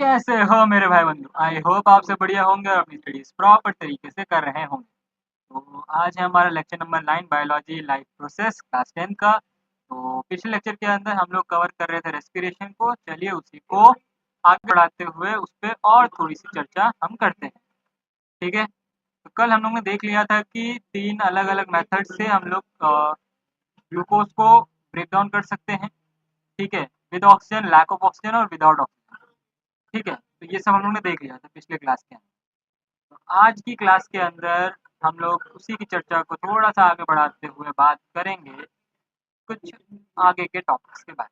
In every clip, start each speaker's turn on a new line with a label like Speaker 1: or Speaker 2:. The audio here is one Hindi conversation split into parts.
Speaker 1: कैसे हो मेरे भाई बंधु? आई होप आप सब बढ़िया होंगे और अपनी स्टडीज प्रॉपर तरीके से कर रहे होंगे। तो आज है हमारा lecture number 9 biology life process class 10 का। तो पिछले लेक्चर के अंदर हम लोग कवर कर रहे थे रेस्पिरेशन को। चलिए उसी को आगे बढ़ाते हुए उस पर और थोड़ी सी चर्चा हम करते हैं। ठीक है। तो कल हम लोग ने देख लिया था कि 3 अलग अलग मेथड से हम लोग ग्लूकोज को ब्रेक डाउन कर सकते हैं। ठीक है। With oxygen, lack of oxygen और विदाउट ऑक्सीजन। ठीक है। तो ये सब हम लोग ने देख लिया था पिछले क्लास के अंदर। तो आज की क्लास के अंदर हम लोग उसी की चर्चा को थोड़ा सा आगे बढ़ाते हुए बात करेंगे कुछ आगे के टॉपिक्स के बारे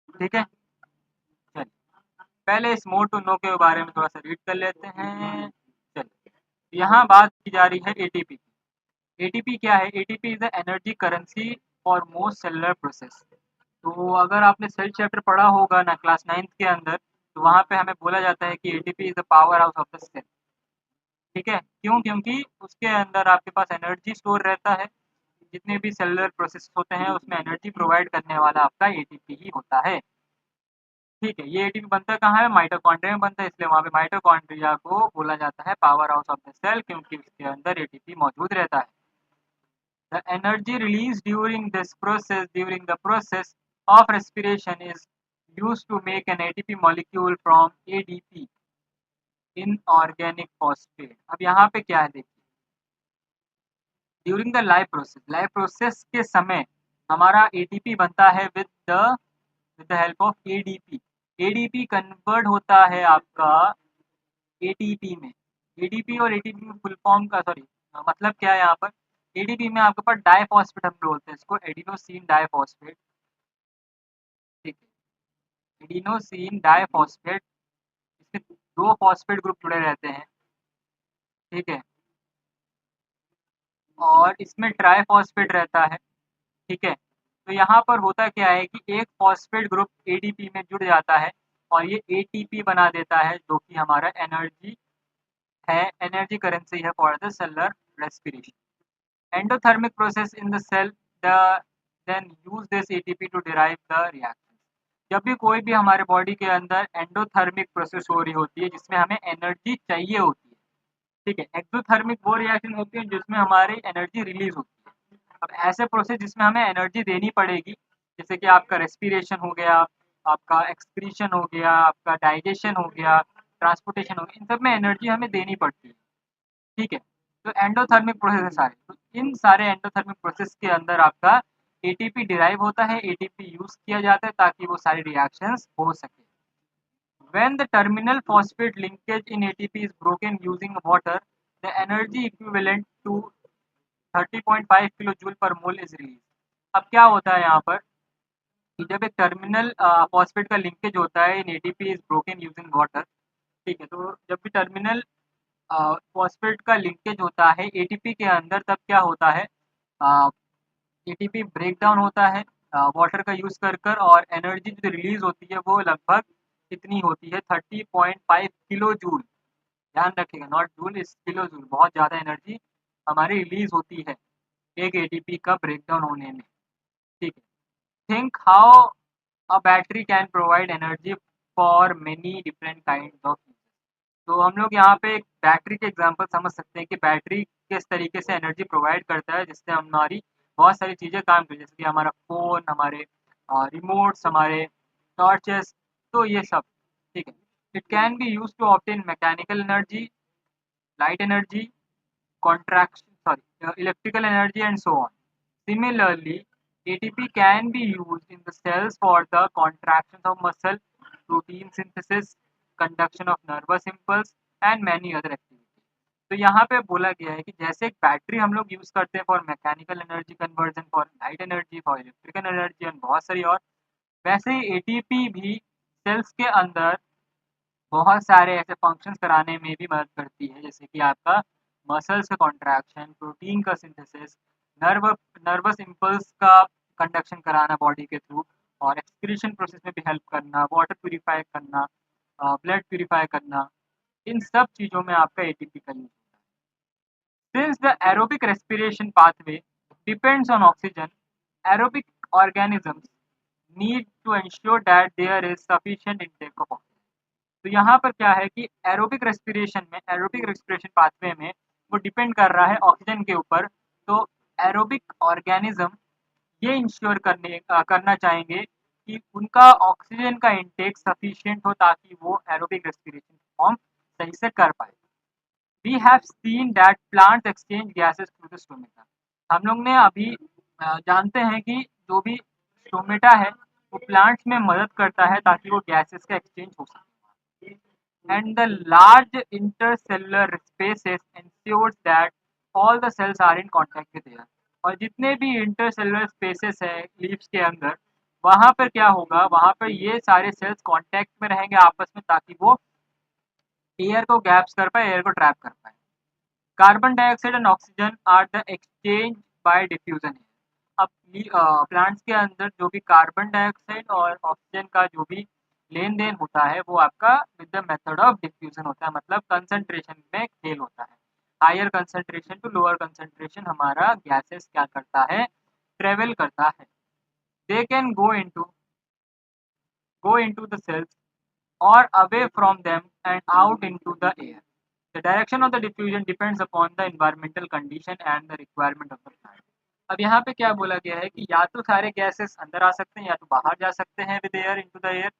Speaker 1: में। ठीक है। चलिए पहले इस मोड टू नो के बारे में थोड़ा सा रीड कर लेते हैं। चलिए यहाँ बात की जा रही है एटीपी की। एटीपी क्या है? ATP is the energy currency for most cellular process. तो अगर आपने सेल चैप्टर पढ़ा होगा ना क्लास 9th के अंदर, तो वहाँ पे हमें बोला जाता है कि ATP is the power house of the cell. ठीक है। क्यों? क्योंकि उसके अंदर आपके पास एनर्जी स्टोर रहता है। जितने भी सेलुलर प्रोसेस होते हैं उसमें एनर्जी प्रोवाइड करने वाला आपका एटीपी ही होता है। ठीक है। ये एटीपी बनता कहाँ है? माइटोकॉन्ड्रिया में बनता है, इसलिए वहाँ पे माइटोकॉन्ड्रिया को बोला जाता है power house of the cell, क्योंकि उसके अंदर एटीपी मौजूद रहता है। The energy release during the process of respiration is used to make an ATP molecule from ADP inorganic phosphate. अब यहाँ पे क्या है देखिए, ड्यूरिंग द लाइफ प्रोसेस के समय हमारा एटीपी बनता है with the help of ADP. ADP convert होता है आपका एटीपी में। एडीपी और एटीपी में फुल फॉर्म का सॉरी मतलब क्या है यहाँ पर? एडीपी में आपके पास डाइफॉस्फेट हम बोलते हैं इसको, एडिनोसिन डाइफॉस्फेट। ठीक है। एडिनोसिन डाइफॉस्फेट, इसमें 2 फॉस्फेट ग्रुप जुड़े रहते हैं। ठीक है। और इसमें ट्राइफॉस्फेट रहता है। ठीक है। तो यहाँ पर होता क्या है कि एक फॉस्फेट ग्रुप एडीपी में जुड़ जाता है और ये एटीपी बना देता है, जो कि हमारा एनर्जी है, एनर्जी करेंसी है for the cellular respiration. Endothermic process in the cell then use this ATP to derive the reaction. जब भी कोई भी हमारे बॉडी के अंदर एंडोथर्मिक प्रोसेस हो रही होती है जिसमें हमें एनर्जी चाहिए होती है। ठीक है। एक्सोथर्मिक वो रिएक्शन होती है जिसमें हमारी एनर्जी रिलीज होती है। अब ऐसे प्रोसेस जिसमें हमें एनर्जी देनी पड़ेगी, जैसे कि आपका रेस्पिरेशन हो गया, आपका एक्सक्रीशन हो गया, आपका डाइजेशन हो गया, ट्रांसपोर्टेशन हो गया, इन सब में एनर्जी हमें देनी पड़ती है। ठीक है। तो एंडोथर्मिक प्रोसेस है सारे, तो इन सारे एंडोथर्मिक प्रोसेस के अंदर आपका एटीपी डिराइव होता है, एटीपी यूज किया जाता है ताकि वो सारी रिएक्शंस हो सके। When the terminal phosphate linkage in ATP is broken using water, the energy equivalent to 30.5 kilojoule पर मोल इज रिलीज। अब क्या होता है यहाँ पर कि जब एक टर्मिनल फॉस्फेट का लिंकेज होता है in ATP is broken using water. ठीक है। तो जब भी टर्मिनल फॉस्फेट का लिंकेज होता है एटीपी के अंदर, तब क्या होता है, एटीपी ब्रेक डाउन होता है वाटर का यूज कर कर, और एनर्जी जो रिलीज होती है वो लगभग कितनी होती है? 30.5 किलो जूल। ध्यान रखिएगा, नॉट जूल, इस किलो जूल। बहुत ज़्यादा एनर्जी हमारी रिलीज होती है एक एटीपी का ब्रेक डाउन होने में। ठीक है। Think how a battery can provide energy for many different kind of. तो हम लोग यहाँ पे एक बैटरी के एग्जांपल समझ सकते हैं कि बैटरी किस तरीके से एनर्जी प्रोवाइड करता है, जिससे हमारी बहुत सारी चीज़ें काम करती है, जैसे कि हमारा फ़ोन, हमारे रिमोट्स, हमारे टॉर्चेस, तो ये सब। ठीक है। It can be use to obtain mechanical energy, light energy, contraction sorry electrical energy and so on. Similarly, ATP can be used in the cells for the contractions of muscle, protein synthesis, conduction of nervous impulse and many other activities. तो यहाँ पे बोला गया है कि जैसे एक बैटरी हम लोग यूज करते हैं for mechanical energy conversion, for light energy, for electrical energy and बहुत सारी और, वैसे ही एटीपी भी सेल्स के अंदर बहुत सारे ऐसे फंक्शंस कराने में भी मदद करती है, जैसे कि आपका मसल्स का कॉन्ट्रैक्शन, प्रोटीन का सिंथेसिस, नर्वस इम्पल्स का कंडक्शन कराना बॉडी के थ्रू, और एक्सक्रीशन प्रोसेस में भी हेल्प करना, वाटर प्यूरिफाई करना, ब्लड प्यूरिफाई करना, इन सब चीज़ों में आपका एटीपी का यूज होता है। Since the aerobic respiration pathway depends on oxygen, aerobic organisms need to ensure that there is sufficient intake of oxygen. तो यहाँ पर क्या है कि एरोबिक रेस्पिरेशन पाथवे में वो डिपेंड कर रहा है ऑक्सीजन के ऊपर। तो एरोबिक ऑर्गेनिज्म ये इंश्योर करना चाहेंगे कि उनका ऑक्सीजन का इंटेक सफिशिएंट हो ताकि वो एरोबिक रेस्पिरेशन फॉर्म सही से कर पाए। We have seen that plants exchange gases through the stomata. हम लोग ने अभी जानते हैं कि जो भी स्टोमेटा है वो प्लांट्स में मदद करता है ताकि वो गैसेस का एक्सचेंज हो सके। And the large intercellular spaces ensures that all the cells are in contact with air। और जितने भी इंटरसेलुलर स्पेसेस है लीव्स के अंदर, वहां पर क्या होगा, वहां पर ये सारे सेल्स कांटेक्ट में रहेंगे आपस में ताकि वो एयर को गैप्स कर पाए, एयर को ट्रैप कर पाए। Carbon dioxide and oxygen are the exchange by diffusion. अब प्लांट्स के अंदर जो भी कार्बन डाइऑक्साइड और ऑक्सीजन का जो भी लेन देन होता है वो आपका with the method of diffusion होता है, मतलब कंसंट्रेशन में खेल होता है। Higher concentration to lower concentration हमारा गैसेस क्या करता है, ट्रेवल करता है। They can go into the cells or away from them and out into the air। The direction of the diffusion depends upon the environmental condition and the requirement of the plant। अब यहाँ पे क्या बोला गया है कि या तो सारे गैसेस अंदर आ सकते हैं या तो बाहर जा सकते हैं with air into the air,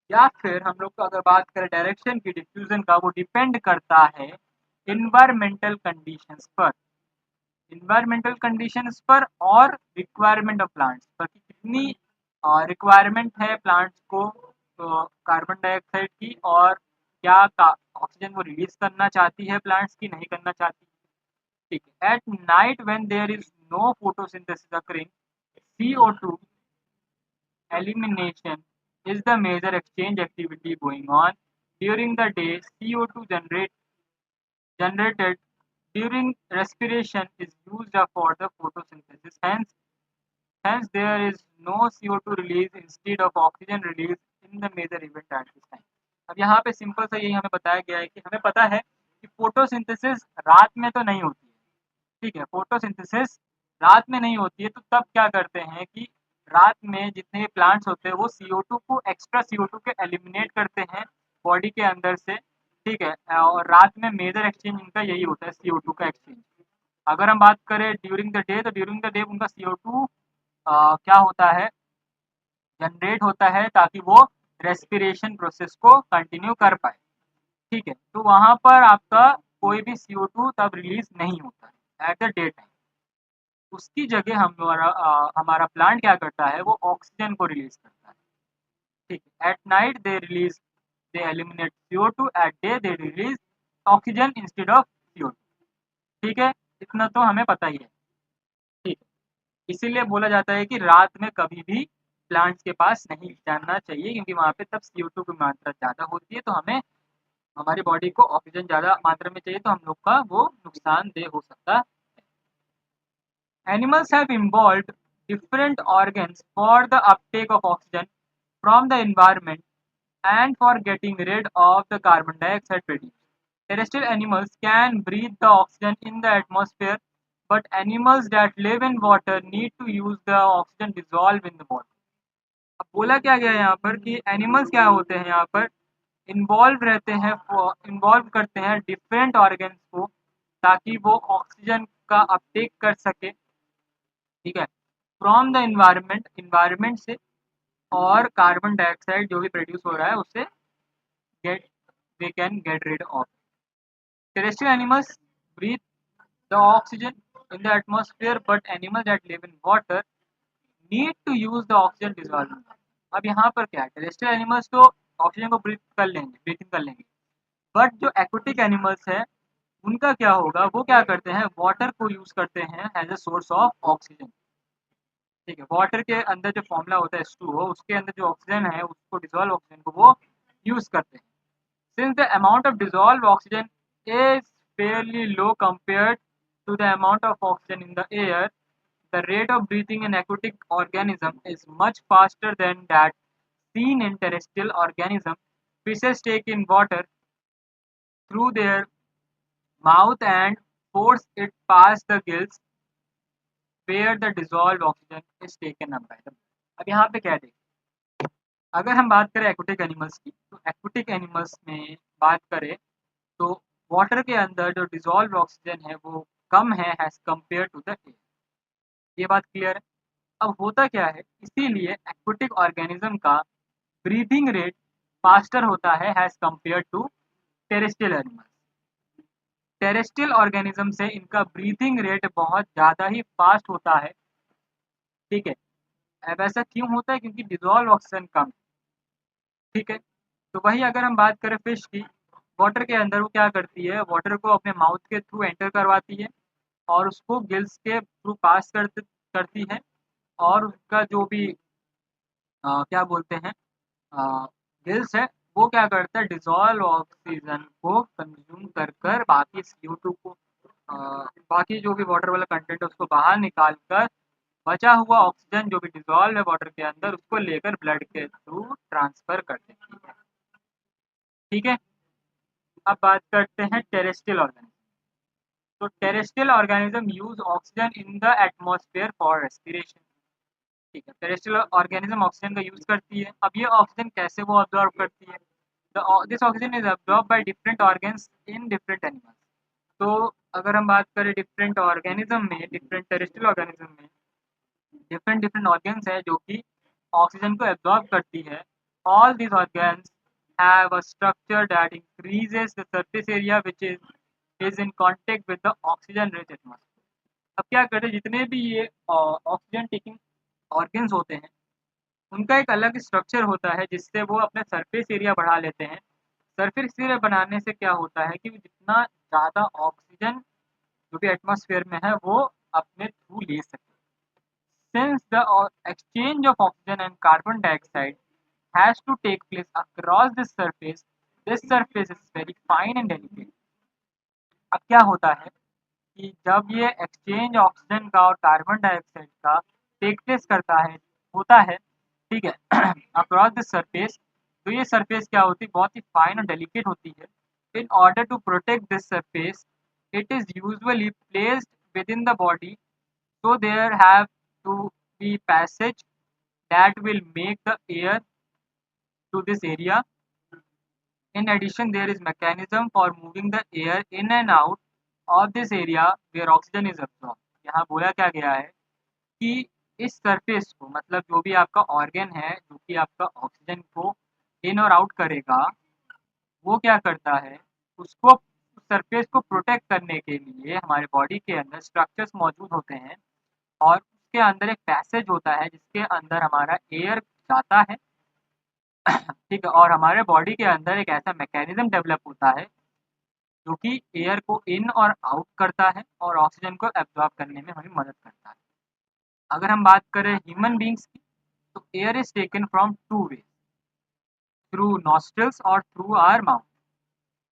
Speaker 1: या फिर हम लोग को अगर बात करें डायरेक्शन की डिफ्यूजन का, वो डिपेंड करता है इन्वायरमेंटल कंडीशंस पर, और रिक्वायरमेंट ऑफ प्लांट्स पर कि कितनी रिक्वायरमेंट है प्लांट्स को कार्बन डाइऑक्साइड की, और क्या ऑक्सीजन वो रिलीज करना चाहती है प्लांट्स की, नहीं करना चाहती। ठीक है। At night when there is no photosynthesis occurring, CO2 elimination is the major exchange activity going on. During the day, CO2 generated during respiration is used up for the photosynthesis. Hence there is no CO2 release instead of oxygen release in the major event at this time। अब यहाँ पे सिंपल सा यही हमें बताया गया है कि हमें पता है कि फोटोसिंथेसिस रात में तो नहीं होती है। ठीक है, फोटोसिंथेसिस रात में नहीं होती है, तो तब क्या करते हैं कि रात में जितने भी प्लांट्स होते हैं वो CO2 को, एक्स्ट्रा CO2 को एलिमिनेट करते हैं बॉडी के अंदर से। ठीक है, और रात में मेजर एक्सचेंज इनका यही होता है, CO2 का एक्सचेंज। अगर हम बात करें ड्यूरिंग द डे, तो ड्यूरिंग द डे उनका CO2 क्या होता है, जनरेट होता है ताकि वो रेस्पिरेशन प्रोसेस को कंटिन्यू कर पाए। ठीक है, तो वहां पर आपका कोई भी CO2 तब रिलीज नहीं होता है एट द डे टाइम। उसकी जगह हमारा प्लांट क्या करता है, वो ऑक्सीजन को रिलीज करता है। ठीक है, at night they eliminate CO2, at day they release oxygen instead of CO2। ठीक है, इतना तो हमें पता ही है। ठीक है, इसीलिए बोला जाता है कि रात में कभी भी प्लांट्स के पास नहीं जाना चाहिए, क्योंकि वहाँ पे तब CO2 की मात्रा ज़्यादा होती है, तो हमें हमारी बॉडी को ऑक्सीजन ज़्यादा मात्रा में चाहिए, तो हम लोग का वो नुकसानदेह हो सकता है। Animals have evolved different organs for the uptake of oxygen from the environment and for getting rid of the carbon dioxide produced। Terrestrial animals can breathe the oxygen in the atmosphere, but animals that live in water need to use the oxygen dissolved in the water। अब बोला क्या गया है यहाँ पर कि एनिमल्स क्या होते हैं, यहाँ पर इन्वॉल्व करते हैं डिफरेंट ऑर्गन्स को ताकि वो ऑक्सीजन का अपटेक कर सके। ठीक है, फ्रॉम द इन्वायरमेंट से, और कार्बन डाइऑक्साइड जो भी प्रोड्यूस हो रहा है उससे get they can get rid of. Terrestrial animals breathe the oxygen in the atmosphere, but animals that live in water need to use the oxygen dissolved। अब यहाँ पर क्या है, टेरेस्ट्रियल एनिमल्स तो ऑक्सीजन को ब्रीथिंग कर लेंगे, बट जो एक्वेटिक एनिमल्स है उनका क्या होगा, वो क्या करते हैं, वाटर को यूज करते हैं as a source of oxygen. ठीक है, वाटर के अंदर जो फॉर्मूला होता है H2O, उसके अंदर जो ऑक्सीजन है उसको, डिजोल्व ऑक्सीजन को वो यूज करते हैं। Since the amount of dissolve oxygen is fairly low compared to the amount of oxygen in the air, the rate of breathing in aquatic organism is much faster than that seen in terrestrial organism। Fishes take in water through their mouth and force it past the gills where the dissolved oxygen is taken up by them। अब यहाँ पे क्या है, अगर हम बात करें एक्वेटिक एनिमल्स की, तो एक्वेटिक एनिमल्स में बात करें तो वाटर के अंदर जो डिजॉल्व ऑक्सीजन है वो कम है as compare to the air. ये बात क्लियर है। अब होता क्या है, इसीलिए एक्वेटिक ऑर्गेनिज्म का ब्रीथिंग रेट फास्टर होता है as compare to terrestrial animals. Terrestrial organism से इनका ब्रीथिंग रेट बहुत ज़्यादा ही फास्ट होता है। ठीक है, अब ऐसा क्यों होता है? क्योंकि डिजॉल्व ऑक्सीजन कम है। ठीक है, तो वही अगर हम बात करें फिश की, वाटर के अंदर वो क्या करती है, वाटर को अपने माउथ के थ्रू एंटर करवाती है और उसको गिल्स के थ्रू पास करती है, और उसका जो भी क्या बोलते हैं गिल्स है, वो क्या करता है, डिजॉल्व ऑक्सीजन को कंज्यूम कर कर बाकी CO2 को अ, बाकी जो भी वाटर वाला कंटेंट है उसको बाहर निकाल कर बचा हुआ ऑक्सीजन जो भी डिजॉल्व है वाटर के अंदर उसको लेकर ब्लड के थ्रू ट्रांसफर कर देती है। ठीक है, अब बात करते हैं टेरेस्ट्रियल ऑर्गेनिज्म। तो terrestrial organism use oxygen in the atmosphere for respiration. ठीक है, टेरेस्ट्रियल ऑर्गेनिज्म ऑक्सीजन का यूज करती है। अब ये ऑक्सीजन कैसे वो ऑब्जॉर्व करती है? This oxygen is absorb by different organs in different animals. तो अगर हम बात करें डिफरेंट ऑर्गेनिज्म में, डिफरेंट टेरेस्ट्रियल ऑर्गेनिज्म में डिफरेंट डिफरेंट ऑर्गन्स है जो कि ऑक्सीजन को एब्जॉर्ब करती है। All these organs have a structure that increases the surface area which is in contact with the oxygen rich atmosphere। अब क्या करते हैं, जितने भी ये ऑक्सीजन टेकिंग ऑर्गन्स होते हैं उनका एक अलग स्ट्रक्चर होता है जिससे वो अपने सरफेस एरिया बढ़ा लेते हैं। सरफेस एरिया बनाने से क्या होता है कि जितना ज़्यादा ऑक्सीजन जो भी एटमॉस्फेयर में है वो अपने थ्रू ले सके। Since the exchange of oxygen and carbon dioxide has to take place across this surface is very fine and delicate। अब क्या होता है कि जब ये एक्सचेंज ऑक्सीजन का और कार्बन डाइऑक्साइड का टेक प्लेस करता है, होता है, ठीक है, अक्रॉस दिस सरफेस, तो ये सरफेस क्या होती है, बहुत ही फाइन और डेलिकेट होती है। In order to protect this surface it is usually placed within the body, so there have to be passage that will make the air to this area. In addition, there is mechanism for moving the air in and out of this area where oxygen is absorbed। यहाँ बोला क्या गया है कि इस सरफेस को, मतलब जो भी आपका ऑर्गन है जो कि आपका ऑक्सीजन को इन और आउट करेगा, वो क्या करता है, उसको सरफेस को प्रोटेक्ट करने के लिए हमारे बॉडी के अंदर स्ट्रक्चर्स मौजूद होते हैं और उसके अंदर एक पैसेज होता है जिसके अंदर हमारा एयर जाता है। ठीक है, और हमारे बॉडी के अंदर एक ऐसा मैकेनिज्म डेवलप होता है जो कि एयर को इन और आउट करता है और ऑक्सीजन को एब्जॉर्ब करने में हमें मदद करता है। अगर हम बात करें ह्यूमन बींग्स की, तो air is taken from two ways, through nostrils और through our mouth.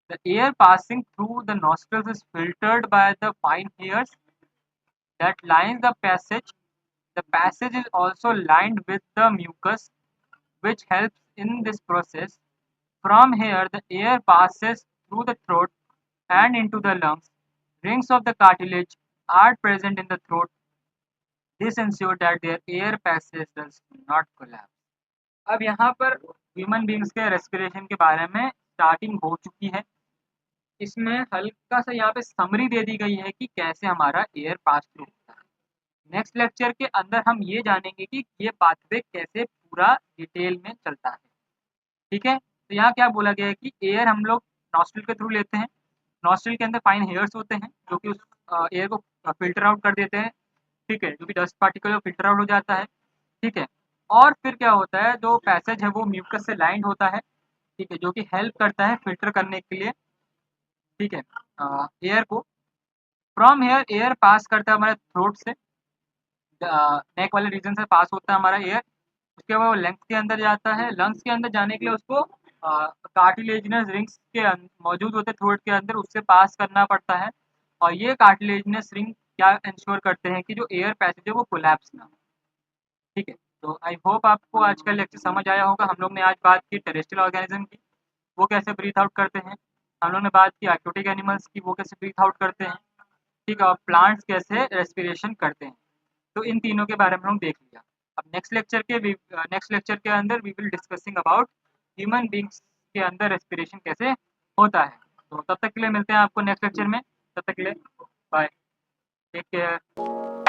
Speaker 1: The air passing through the nostrils is filtered by the fine hairs that lines the passage. The passage is also lined with the mucus, which helps in this process. From here, the air passes through the throat and into the lungs. Rings of the cartilage are present in the throat. This ensures that their air passage does not collapse। अब यहाँ पर ह्यूमन बींग्स के रेस्पिरेशन के बारे में स्टार्टिंग हो चुकी है। इसमें हल्का सा यहाँ पे समरी दे दी गई है कि कैसे हमारा एयर पास थ्रू होता है। नेक्स्ट लेक्चर के अंदर हम ये जानेंगे कि ये पाथवे कैसे पूरा डिटेल में चलता है। ठीक है, तो यहाँ क्या बोला गया है कि एयर हम लोग नॉस्ट्रिल के थ्रू लेते हैं। नॉस्ट्रिल के अंदर फाइन हेयर्स होते हैं जो कि उस एयर को फिल्टर आउट कर देते हैं। ठीक है, जो भी डस्ट पार्टिकल फिल्टर आउट हो जाता है। ठीक है, और फिर क्या होता है, जो पैसेज है वो म्यूकस से लाइंड होता है। ठीक है, जो कि हेल्प करता है फिल्टर करने के लिए। ठीक है, एयर को फ्रॉम हेयर एयर पास करता है हमारे थ्रोट से, नेक वाले रीजन से पास होता है हमारा एयर। उसके बाद वो लंग्स के अंदर जाता है। लंग्स के अंदर जाने के लिए उसको कार्टिलेजिनस रिंग्स के मौजूद होते हैं थ्रोट के अंदर, उससे पास करना पड़ता है। और ये कार्टिलेजिनस रिंग क्या इंश्योर करते हैं कि जो एयर पैसेज है वो कोलैप्स ना हो। ठीक है, तो आई होप आपको आज का लेक्चर समझ आया होगा। हम लोग ने आज बात की टेरेस्ट्रियल ऑर्गेनिज्म की, वो कैसे ब्रीथ आउट करते हैं। हम लोग ने बात की एक्वेटिक एनिमल्स की, वो कैसे ब्रीथ आउट करते हैं। ठीक है, और प्लांट्स कैसे रेस्पिरेशन करते हैं। तो इन तीनों के बारे में हम देख लिया। अब नेक्स्ट लेक्चर के अंदर we will discussing about human beings के अंदर रेस्पिरेशन कैसे होता है। तो तब तक के लिए मिलते हैं आपको नेक्स्ट लेक्चर में, तब तक के लिए बाय, टेक केयर।